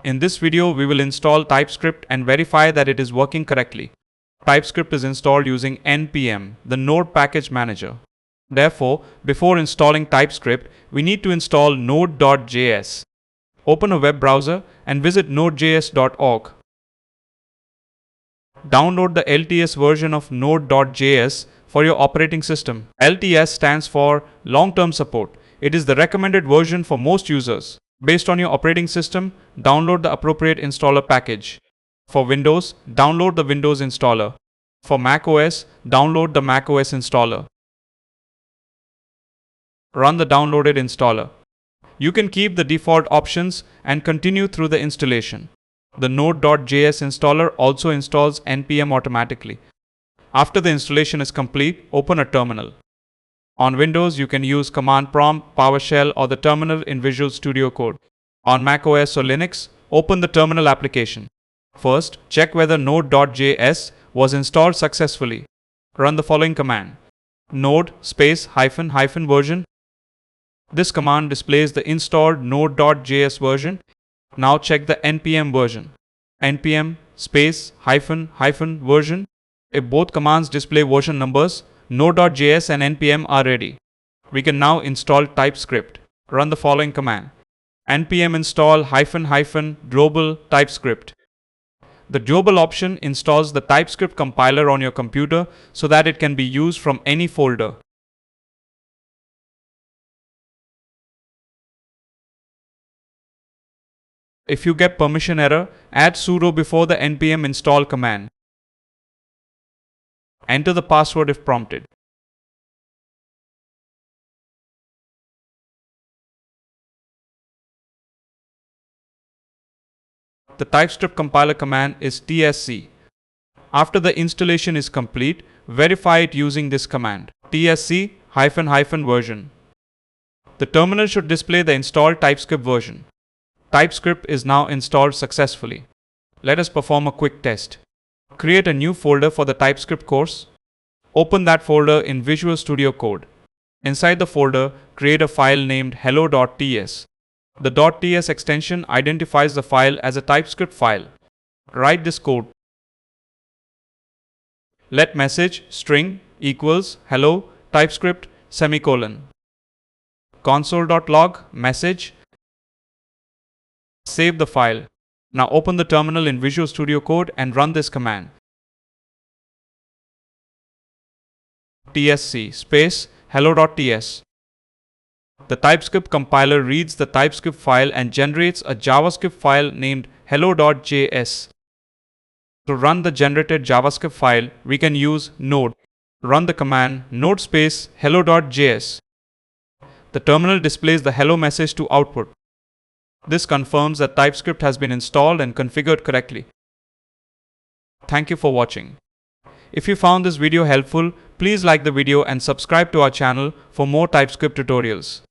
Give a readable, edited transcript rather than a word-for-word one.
In this video, we will install TypeScript and verify that it is working correctly. TypeScript is installed using NPM, the Node package manager. Therefore, before installing TypeScript, we need to install Node.js. Open a web browser and visit Node.js.org. Download the LTS version of Node.js for your operating system. LTS stands for Long-Term Support. It is the recommended version for most users. Based on your operating system, download the appropriate installer package. For Windows, download the Windows installer. For macOS, download the macOS installer. Run the downloaded installer. You can keep the default options and continue through the installation. The Node.js installer also installs NPM automatically. After the installation is complete, open a terminal. On Windows, you can use Command Prompt, PowerShell, or the terminal in Visual Studio Code. On macOS or Linux, open the terminal application. First, check whether Node.js was installed successfully. Run the following command: node ---- version. This command displays the installed Node.js version. Now check the NPM version. NPM ---- version. If both commands display version numbers, Node.js and NPM are ready. We can now install TypeScript. Run the following command: npm install ---- TypeScript. The global option installs the TypeScript compiler on your computer so that it can be used from any folder. If you get permission error, add sudo before the npm install command. Enter the password if prompted. The TypeScript compiler command is tsc. After the installation is complete, verify it using this command: tsc ---- version. The terminal should display the installed TypeScript version. TypeScript is now installed successfully. Let us perform a quick test. Create a new folder for the TypeScript course. Open that folder in Visual Studio Code. Inside the folder, create a file named hello.ts. The .ts extension identifies the file as a TypeScript file. Write this code. Let message string equals hello TypeScript semicolon. Console.log message. Save the file. Now open the terminal in Visual Studio Code and run this command: tsc hello.ts. The TypeScript compiler reads the TypeScript file and generates a JavaScript file named hello.js. To run the generated JavaScript file, we can use node. Run the command node hello.js. The terminal displays the hello message to output. This confirms that TypeScript has been installed and configured correctly. Thank you for watching. If you found this video helpful, please like the video and subscribe to our channel for more TypeScript tutorials.